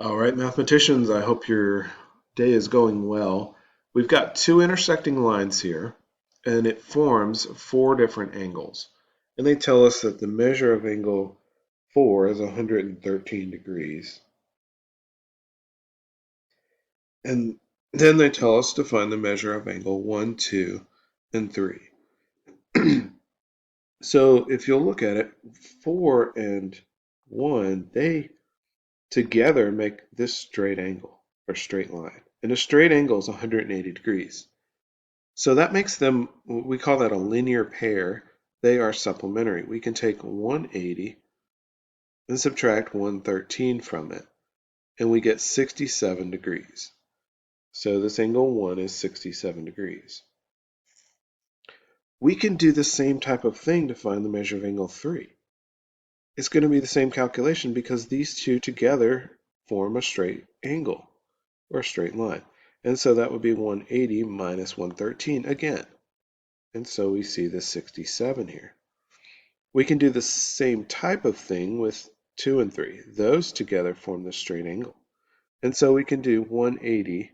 All right, mathematicians, I hope your day is going well. We've got two intersecting lines here, and it forms four different angles. And they tell us that the measure of angle 4 is 113 degrees. And then they tell us to find the measure of angle 1, 2, and 3. So if you'll look at it, 4 and 1, they together make this straight angle or straight line. And a straight angle is 180 degrees. So that makes them, we call that a linear pair. They are supplementary. We can take 180 and subtract 113 from it, and we get 67 degrees. So this angle 1 is 67 degrees. We can do the same type of thing to find the measure of angle 3. It's going to be the same calculation because these two together form a straight angle or a straight line. And so that would be 180 minus 113 again. And so we see the 67 here. We can do the same type of thing with 2 and 3. Those together form the straight angle. And so we can do 180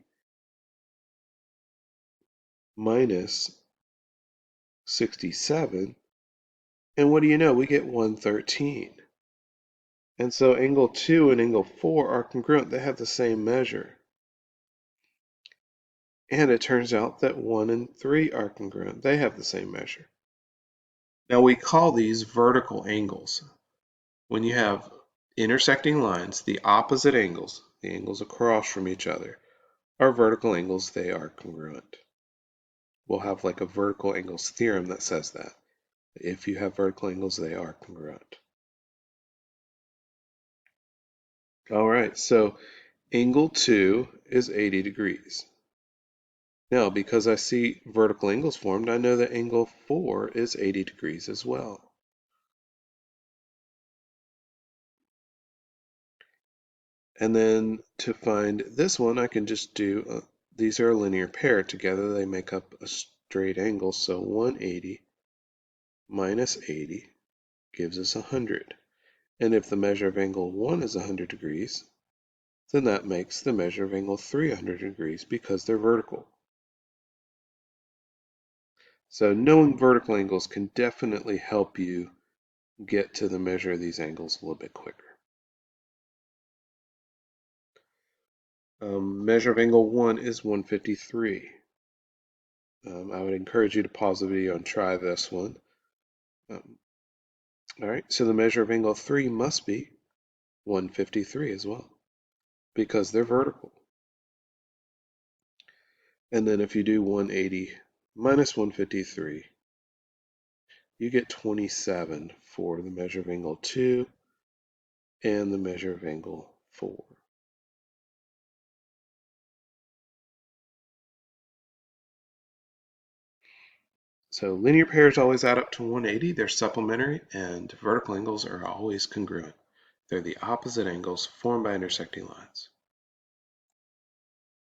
minus 67. And what do you know? We get 113. And so angle 2 and angle 4 are congruent. They have the same measure. And it turns out that 1 and 3 are congruent. They have the same measure. Now we call these vertical angles. When you have intersecting lines, the opposite angles, the angles across from each other, are vertical angles. They are congruent. We'll have like a vertical angles theorem that says that. If you have vertical angles, they are congruent. All right, so angle 2 is 80 degrees. Now, because I see vertical angles formed, I know that angle 4 is 80 degrees as well. And then to find this one, I can just do, these are a linear pair. Together they make up a straight angle. So 180 minus 80 gives us 100. And if the measure of angle 1 is 100 degrees, then that makes the measure of angle 3 100 degrees because they're vertical. So knowing vertical angles can definitely help you get to the measure of these angles a little bit quicker. Measure of angle 1 is 153. I would encourage you to pause the video and try this one. All right, so the measure of angle 3 must be 153 as well because they're vertical. And then if you do 180 minus 153, you get 27 for the measure of angle 2 and the measure of angle 4. So linear pairs always add up to 180. They're supplementary, and vertical angles are always congruent. They're the opposite angles formed by intersecting lines.